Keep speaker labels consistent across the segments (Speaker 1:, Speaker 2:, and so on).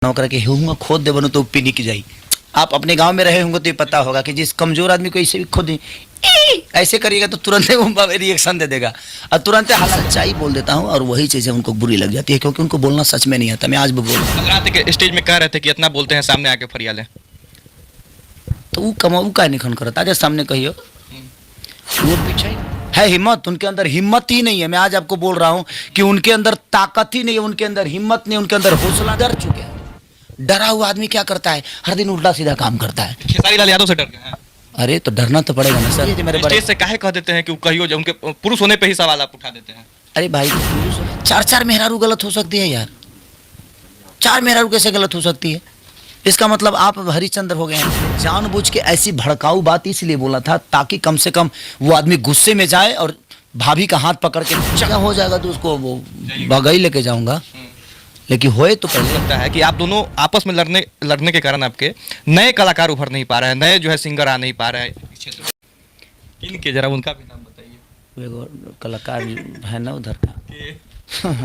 Speaker 1: नौकर के हूँ खोद दे बनो तो उपी निक जाई। आप अपने गांव में रहे होंगे तो ये पता होगा कि जिस कमजोर आदमी को इसे भी खोद ऐसे करिएगा तो तुरंत रिएक्शन दे देगा और तुरंत हालांकि सच्चाई बोल देता हूँ और वही चीजें उनको बुरी लग जाती है क्योंकि उनको बोलना सच में नहीं आता। मैं आज भी बोल
Speaker 2: रात के स्टेज में कह रहे थे कि इतना बोलते हैं सामने आके फरिया ले
Speaker 1: तो वो कमाऊ का निखन करता है सामने कहियो वो पीछे है हिम्मत, उनके अंदर हिम्मत ही नहीं है। मैं आज आपको बोल रहा हूँ कि उनके अंदर ताकत ही नहीं है, उनके अंदर हिम्मत नहीं, उनके अंदर हौसला। डर चुके हैं। डरा हुआ आदमी क्या करता है, हर दिन उल्टा सीधा काम करता है।
Speaker 2: खेसारी लाल यादव से डर गए हैं।
Speaker 1: अरे तो डरना तो पड़ेगा ना सर। ये मेरे बड़े
Speaker 2: स्टेज से काहे कह देते हैं कि कहियो जब उनके पुरुष होने पे ही सवाल आप उठा देते हैं।
Speaker 1: अरे भाई चार चार मेहरारू गलत हो सकती है यार, चार मेहरारू कैसे गलत हो सकती है? इसका मतलब आप हरिश्चंद्र हो गए हैं। जानबूझ के ऐसी भड़काऊ बात इसलिए बोला था ताकि कम से कम वो आदमी गुस्से में जाए और भाभी का हाथ पकड़ के जगह हो जाएगा तो उसको वो बगई लेके जाऊंगा। लेकिन होए तो पहले
Speaker 2: लगता है कि आप दोनों आपस में लड़ने के कारण आपके नए कलाकार उभर नहीं पा रहे हैं, नए जो है सिंगर आ नहीं पा रहे हैं इस क्षेत्र में। इनके जरा उनका भी नाम बताइए।
Speaker 1: वो कलाकार है ना उधर का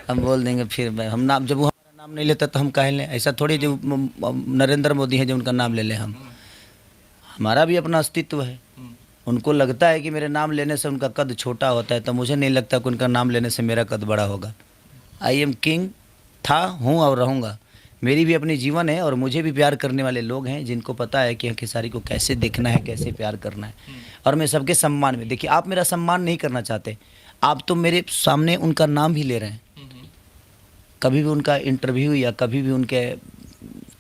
Speaker 1: हम बोल देंगे फिर हम नाम जब वो हमारा नाम नहीं लेता तो हम कह लें ऐसा थोड़ी जो नरेंद्र मोदी है जो उनका नाम ले लें हम। हमारा भी अपना अस्तित्व है। उनको लगता है कि मेरे नाम लेने से उनका कद छोटा होता है, तो मुझे नहीं लगता कि उनका नाम लेने से मेरा कद बड़ा होगा। आई एम किंग, था, हूँ और रहूँगा। मेरी भी अपनी जीवन है और मुझे भी प्यार करने वाले लोग हैं जिनको पता है कि खेसारी को कैसे देखना है, कैसे प्यार करना है। और मैं सबके सम्मान में, देखिए आप मेरा सम्मान नहीं करना चाहते, आप तो मेरे सामने उनका नाम ही ले रहे हैं। कभी भी उनका इंटरव्यू या कभी भी उनके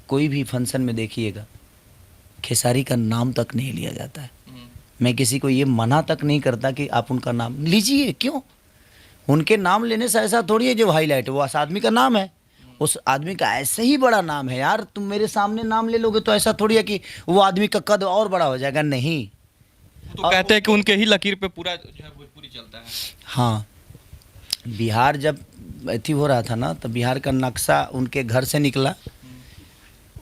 Speaker 1: कोई भी फंक्शन में देखिएगा खेसारी का नाम तक नहीं लिया जाता है। मैं किसी को ये मना तक नहीं करता कि आप उनका नाम लीजिए, क्यों? उनके नाम लेने से ऐसा थोड़ी है जो हाईलाइट, वो उस आदमी का नाम है, उस आदमी का ऐसे ही बड़ा नाम है यार। तुम मेरे सामने नाम ले लोगे तो ऐसा थोड़ी है कि वो आदमी का कद और बड़ा हो जाएगा, नहीं।
Speaker 2: तो कहते हैं कि उनके ही लकीर पे पूरा जो है भोजपुरी चलता है।
Speaker 1: हाँ, बिहार जब अथी हो रहा था ना तो बिहार का नक्शा उनके घर से निकला।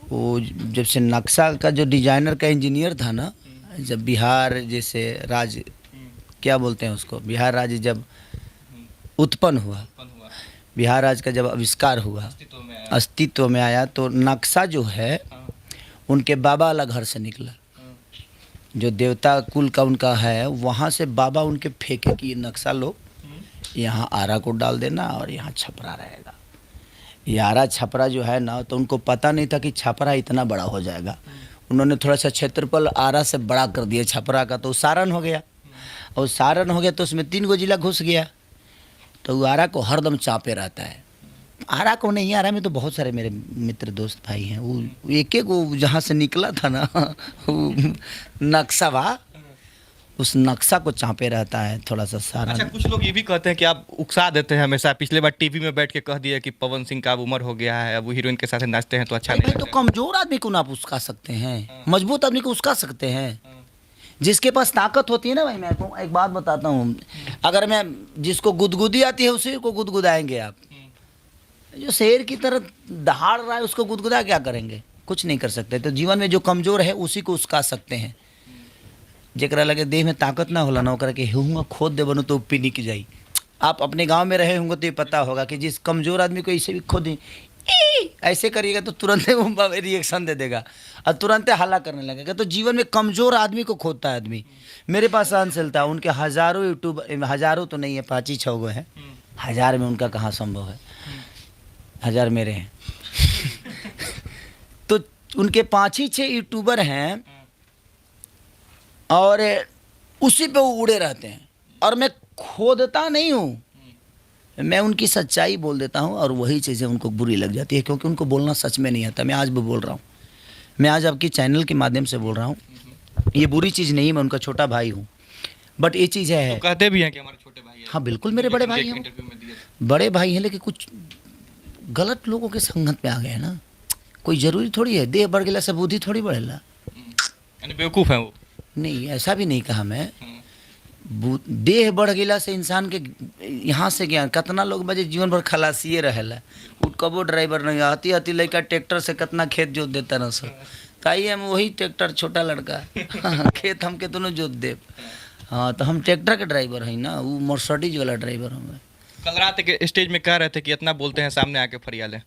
Speaker 1: वो जब से नक्शा का जो डिजाइनर का इंजीनियर था ना, जब बिहार जैसे राज्य क्या बोलते हैं उसको, बिहार राज्य जब उत्पन्न हुआ, बिहार राज्य का जब आविष्कार हुआ, अस्तित्व में आया, तो नक्शा जो है उनके बाबा वाला घर से निकला। जो देवता कुल का उनका है वहाँ से बाबा उनके फेंके कि ये नक्शा लो, यहाँ आरा को डाल देना और यहाँ छपरा रहेगा। ये आरा छपरा जो है ना, तो उनको पता नहीं था कि छपरा इतना बड़ा हो जाएगा। उन्होंने थोड़ा सा क्षेत्रफल आरा से बड़ा कर दिया छपरा का, तो सारण हो गया। और सारण हो गया तो उसमें 3 गो जिला घुस गया, तो वो आरा को हरदम चापे रहता है। आरा को नहीं, आरा में तो बहुत सारे मेरे मित्र दोस्त भाई हैं। वो एक एक वो जहाँ से निकला था ना वो नक्शा वहाँ, उस नक्शा को चापे रहता है थोड़ा सा सारा।
Speaker 2: अच्छा, कुछ लोग ये भी कहते हैं कि आप उकसा देते हैं हमेशा। पिछले बार टीवी में बैठ के कह दिया कि पवन सिंह का अब उम्र हो गया है, अब वो हीरोइन के साथ नाचते हैं तो अच्छा नहीं
Speaker 1: भाई। तो कमजोर आदमी को ना आप उस्का सकते हैं, मजबूत आदमी को उस्का सकते हैं। जिसके पास ताकत होती है ना भाई, मैं आपको एक बात बताता हूँ, अगर मैं जिसको गुदगुदी आती है उसी को गुदगुदाएंगे आप। जो शेर की तरह दहाड़ रहा है उसको गुदगुदा क्या करेंगे? कुछ नहीं कर सकते। तो जीवन में जो कमजोर है उसी को उस्का सकते हैं। जेकरा लगे देह में ताकत ना होला ना, ओकरा के हूँ खोद दे बनो तो उपी निक जाई। आप अपने गांव में रहे होंगे तो ये पता होगा कि जिस कमजोर आदमी को इसे भी खोद ऐसे करिएगा तो तुरंत रिएक्शन दे देगा और तुरंत हल्ला करने लगेगा। तो जीवन में कमजोर आदमी को खोदता है आदमी। मेरे पास सहनशीलता है, उनके हजारों यूट्यूब, हजारों तो नहीं है, 5-6 गो है। 1000 में उनका कहाँ संभव है, 1000 मेरे हैं तो उनके 5-6 यूट्यूबर हैं और उसी पे वो उड़े रहते हैं। और मैं खोदता नहीं हूँ, मैं उनकी सच्चाई बोल देता हूँ और वही चीज़ें उनको बुरी लग जाती है क्योंकि उनको बोलना सच में नहीं आता। मैं आज भी बोल रहा हूँ, मैं आज आपकी चैनल के माध्यम से बोल रहा हूँ, ये बुरी चीज़ नहीं है, मैं उनका छोटा भाई हूँ। बट ये चीज़ है,
Speaker 2: तो कहते भी हैं कि हमारे छोटे भाई हैं।
Speaker 1: हाँ बिल्कुल मेरे बड़े भाई हैं, बड़े भाई हैं, लेकिन कुछ गलत लोगों के संगत में आ गए ना। कोई ज़रूरी थोड़ी है देह बढ़ गया से बुद्धि थोड़ी बढ़ेला,
Speaker 2: बेवकूफ़ है वो। नहीं,
Speaker 1: ऐसा भी नहीं कहा मैं। देह बढ़ गया से इंसान के यहाँ से ज्ञान, कितना लोग बजे जीवन भर खलासिए रहेला, कबो ड्राइवर नहीं आती आती लड़का ट्रैक्टर से कितना खेत जोत देता ना सर, ताई हम वही ट्रैक्टर छोटा लड़का खेत हमके दोनों जोत दे। हाँ, तो हम ट्रैक्टर के ड्राइवर हैं ना, वो मर्सिडीज वाला ड्राइवर हूँ।
Speaker 2: कल रात के स्टेज में कह रहे थे कि इतना बोलते हैं सामने आके फरिया ले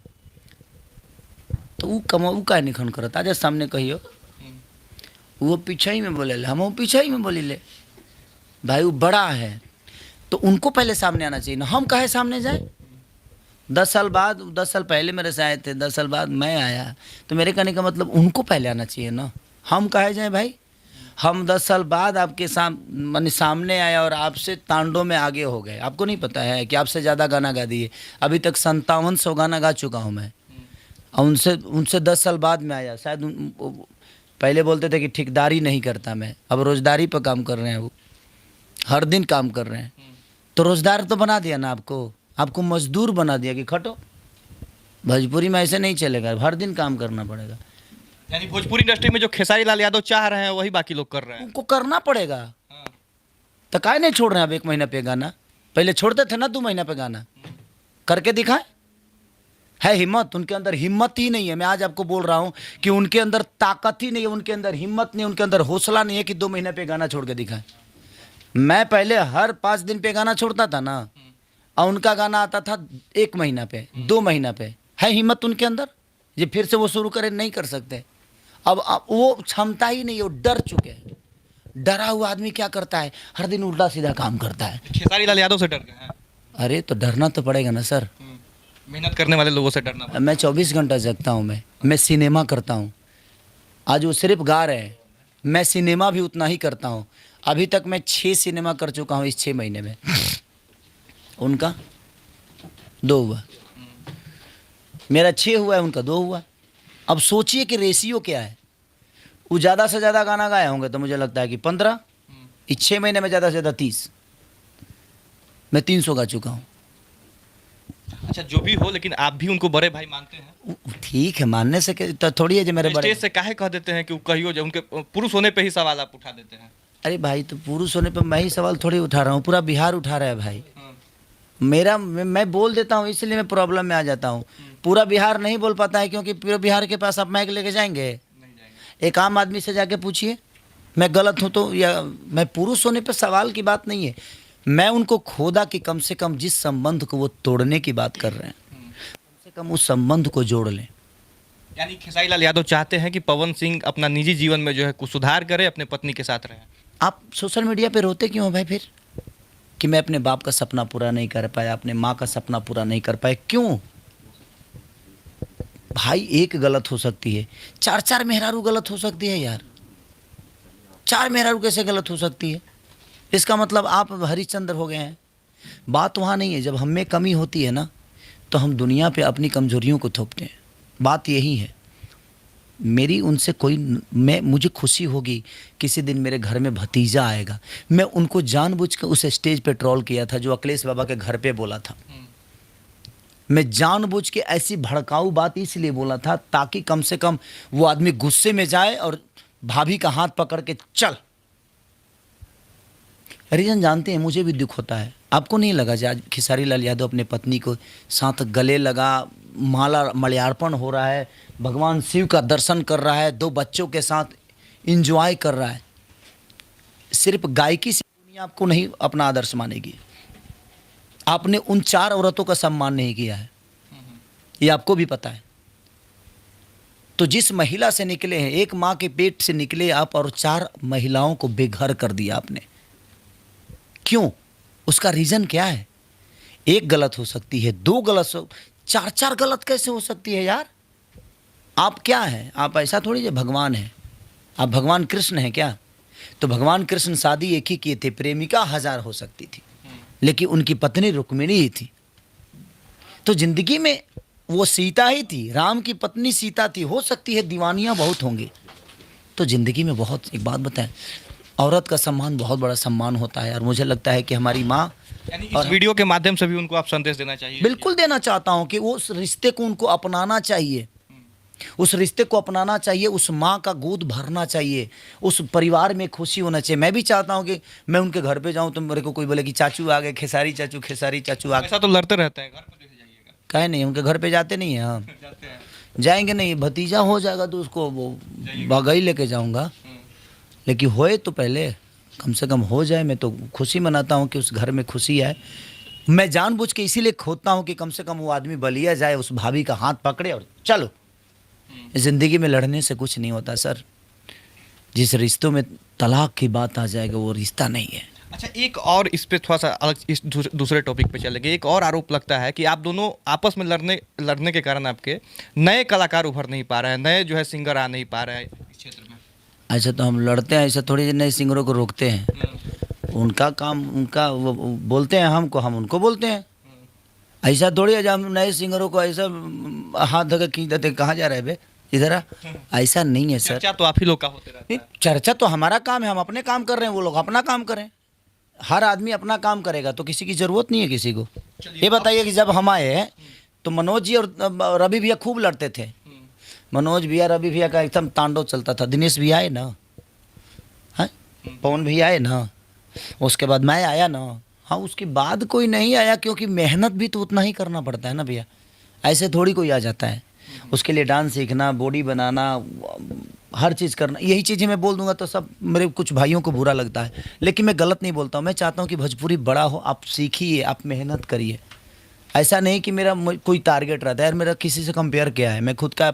Speaker 1: तो वो काहे निखन करत आज सामने कहियो वो पीछे ही में बोले हम वो पीछे ही में बोली ले भाई वो बड़ा है तो उनको पहले सामने आना चाहिए ना हम काहे सामने जाए 10 साल बाद 10 साल पहले मेरे से आए थे 10 साल बाद मैं आया तो मेरे कहने का मतलब उनको पहले आना चाहिए ना हम काहे जाए भाई हम 10 साल बाद आपके माने सामने आए और आपसे तांडों में आगे हो गए आपको नहीं पता है कि आपसे ज़्यादा गाना गा दिए अभी तक 5700 गाना गा चुका हूँ मैं और उनसे 10 साल बाद में आया शायद पहले बोलते थे कि ठेकेदारी नहीं करता मैं अब रोजगारी पर काम कर रहे हैं वो हर दिन काम कर रहे हैं तो रोजगार तो बना दिया ना आपको मजदूर बना दिया कि खटो भोजपुरी में ऐसे नहीं चलेगा हर दिन काम करना पड़ेगा
Speaker 2: यानी भोजपुरी इंडस्ट्री में जो खेसारी लाल यादव चाह रहे हैं वही बाकी लोग कर रहे हैं
Speaker 1: उनको करना पड़ेगा तो काहे नहीं छोड़ रहे हैं अब 1 महीना पे गाना पहले छोड़ते थे ना 2 महीना पे गाना करके दिखाए है हिम्मत उनके अंदर हिम्मत ही नहीं है मैं आज आपको बोल रहा हूँ कि उनके अंदर ताकत ही नहीं है उनके अंदर हिम्मत नहीं उनके अंदर हौसला नहीं है कि 2 महीने पे गाना छोड़ के दिखाए मैं पहले हर 5 दिन पे गाना छोड़ता था ना और उनका गाना आता था 1 महीना पे 2 महीना पे है हिम्मत उनके अंदर ये फिर से वो शुरू करें नहीं कर सकते अब वो क्षमता ही नहीं है वो डर चुके हैं डरा हुआ आदमी क्या करता है हर दिन उल्टा सीधा काम करता है
Speaker 2: खेसारी लाल यादव से डर गए हैं
Speaker 1: अरे तो डरना तो पड़ेगा ना सर
Speaker 2: मेहनत करने वाले लोगों से डरना पड़ता
Speaker 1: मैं 24 घंटा जगता हूँ मैं सिनेमा करता हूँ आज वो सिर्फ गा रहे हैं मैं सिनेमा भी उतना ही करता हूँ अभी तक मैं 6 सिनेमा कर चुका हूँ इस 6 महीने में उनका 2 हुआ मेरा 6 हुआ है उनका 2 हुआ अब सोचिए कि रेशियो क्या है वो ज़्यादा से ज़्यादा गाना गाए होंगे तो मुझे लगता है कि 15 इस 6 महीने में ज़्यादा से ज़्यादा 30 मैं 300 गा चुका हूँ
Speaker 2: अच्छा जो भी हो लेकिन आप भी उनको बड़े भाई मानते हैं
Speaker 1: ठीक है मानने से तो थोड़ी है जो मेरे बड़े
Speaker 2: स्टेज से काहे कह देते हैं कि वो कहियो जब उनके पुरुष होने पे ही सवाल आप उठा देते हैं
Speaker 1: अरे भाई तो पुरुष होने पर मैं ही सवाल थोड़ी उठा रहा हूँ पूरा बिहार उठा रहा है भाई मैं बोल देता हूँ इसलिए मैं प्रॉब्लम में आ जाता हूँ पूरा बिहार नहीं बोल पाता है क्योंकि पूरा बिहार के पास आप माइक लेके जाएंगे एक आम आदमी से जाके पूछिए मैं गलत हूँ तो या मैं पुरुष होने पर सवाल की बात नहीं है मैं उनको खोदा कि कम से कम जिस संबंध को वो तोड़ने की बात कर रहे हैं कम से कम उस संबंध को जोड़ लें
Speaker 2: यानी खेसारी लाल यादव चाहते हैं कि पवन सिंह अपना निजी जीवन में जो है कुछ सुधार करे अपने पत्नी के साथ रहे
Speaker 1: आप सोशल मीडिया पे रोते क्यों हो भाई फिर कि मैं अपने बाप का सपना पूरा नहीं कर पाया अपने माँ का सपना पूरा नहीं कर पाया क्यों भाई एक गलत हो सकती है 4 मेहरारू गलत हो सकती है यार 4 मेहरारू कैसे गलत हो सकती है इसका मतलब आप हरिश्चंद्र हो गए हैं बात वहाँ नहीं है जब हम में कमी होती है ना तो हम दुनिया पे अपनी कमजोरियों को थोपते हैं बात यही है मेरी उनसे मुझे खुशी होगी किसी दिन मेरे घर में भतीजा आएगा मैं उनको जानबूझकर उस स्टेज पे ट्रोल किया था जो अखिलेश बाबा के घर पे बोला था मैं जानबूझ के ऐसी भड़काऊ बात इसलिए बोला था ताकि कम से कम वो आदमी गुस्से में जाए और भाभी का हाथ पकड़ के चल हरिजन जानते हैं मुझे भी दुख होता है आपको नहीं लगा जी आज खेसारी लाल यादव अपने पत्नी को साथ गले लगा माला मल्यार्पण हो रहा है भगवान शिव का दर्शन कर रहा है 2 बच्चों के साथ एंजॉय कर रहा है सिर्फ गायकी से दुनिया आपको नहीं अपना आदर्श मानेगी आपने उन 4 औरतों का सम्मान नहीं किया है ये आपको भी पता है तो जिस महिला से निकले हैं एक माँ के पेट से निकले आप और 4 महिलाओं को बेघर कर दिया आपने क्यों उसका रीज़न क्या है 1 गलत हो सकती है 2 गलत 4 गलत कैसे हो सकती है यार आप क्या हैं आप ऐसा थोड़ी जो भगवान हैं आप भगवान कृष्ण हैं क्या तो भगवान कृष्ण शादी एक ही किए थे प्रेमिका 1000 हो सकती थी लेकिन उनकी पत्नी रुक्मिणी ही थी तो जिंदगी में वो सीता ही थी राम की पत्नी सीता थी हो सकती है दीवानियाँ बहुत होंगी तो ज़िंदगी में बहुत एक बात बताएं औरत का सम्मान बहुत बड़ा सम्मान होता है और मुझे लगता है कि हमारी माँ
Speaker 2: यानी इस वीडियो के माध्यम से भी उनको आप संदेश देना चाहिए
Speaker 1: बिल्कुल देना चाहता हूँ कि वो उस रिश्ते को उनको अपनाना चाहिए उस रिश्ते को अपनाना चाहिए उस माँ का गोद भरना चाहिए उस परिवार में खुशी होना चाहिए मैं भी चाहता हूँ कि मैं उनके घर पे जाऊँ तो मेरे को कोई बोले कि चाचू आ गए खेसारी चाचू आ गए
Speaker 2: ऐसा तो लड़ते रहते हैं घर पे देखे जाइएगा
Speaker 1: काहे नहीं उनके घर पे जाते नहीं हैं हम
Speaker 2: जाते हैं
Speaker 1: जाएंगे नहीं भतीजा हो जाएगा तो उसको वो बागई लेके जाऊँगा लेकिन होए तो पहले कम से कम हो जाए मैं तो खुशी मनाता हूँ कि उस घर में खुशी है मैं जानबूझ के इसीलिए खोदता हूँ कि कम से कम वो आदमी बलिया जाए उस भाभी का हाथ पकड़े और चलो ज़िंदगी में लड़ने से कुछ नहीं होता सर। जिस रिश्तों में तलाक की बात आ जाएगा वो रिश्ता नहीं है।
Speaker 2: अच्छा, एक और इस पे थोड़ा सा अलग, इस दूसरे टॉपिक पे चलेंगे। एक और आरोप लगता है कि आप दोनों आपस में लड़ने के कारण आपके नए कलाकार उभर नहीं पा रहे हैं, नए जो है सिंगर आ नहीं पा रहे हैं इस क्षेत्र में।
Speaker 1: ऐसा तो हम लड़ते हैं, ऐसा थोड़ी नए सिंगरों को रोकते हैं। उनका काम, उनका वो बोलते हैं हमको, हम उनको बोलते हैं। ऐसा थोड़ी है जब हम नए सिंगरों को ऐसा हाथ धक्का खींच देते, कहाँ जा रहे बे, इधर आ। ऐसा नहीं है सर।
Speaker 2: चर्चा तो आप ही लोग का होते रहता है।
Speaker 1: चर्चा तो हमारा काम है, हम अपने काम कर रहे हैं, वो लोग अपना काम करें। हर आदमी अपना काम करेगा तो किसी की ज़रूरत नहीं है किसी को। ये बताइए कि जब हम आए तो मनोज जी और रवि भैया खूब लड़ते थे। मनोज भैया रवि भैया का एकदम तांडव चलता था। दिनेश भी आए ना, हैं, पवन भी आए ना, उसके बाद मैं आया ना। हाँ, उसके बाद कोई नहीं आया, क्योंकि मेहनत भी तो उतना ही करना पड़ता है ना भैया। ऐसे थोड़ी कोई आ जाता है। उसके लिए डांस सीखना, बॉडी बनाना, हर चीज़ करना, यही चीज़ें मैं बोल दूंगा तो सब मेरे कुछ भाइयों को बुरा लगता है। लेकिन मैं गलत नहीं बोलता हूँ। मैं चाहता हूँ कि भोजपुरी बड़ा हो, आप सीखिए, आप मेहनत करिए। ऐसा नहीं कि मेरा कोई टारगेट रहता है यार, मेरा किसी से कंपेयर क्या है। मैं खुद का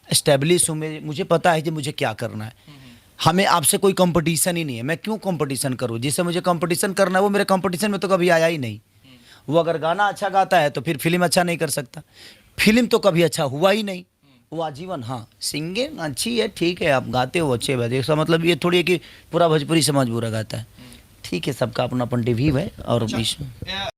Speaker 1: एस्टेब्लिश हूँ, मुझे पता है कि मुझे क्या करना है। हमें आपसे कोई कंपटीशन ही नहीं है। मैं क्यों कंपटीशन करूँ? जिससे मुझे कंपटीशन करना है वो मेरे कंपटीशन में तो कभी आया ही नहीं। वो अगर गाना अच्छा गाता है तो फिर फिल्म अच्छा नहीं कर सकता। फिल्म तो कभी अच्छा हुआ ही नहीं, वो आजीवन। हाँ, सिंगिंग अच्छी है, ठीक है, आप गाते हो अच्छे बात। इसका मतलब ये थोड़ी है कि पूरा भोजपुरी समाज बुरा गाता है। ठीक है, सबका अपना अपन रिव्यू है। और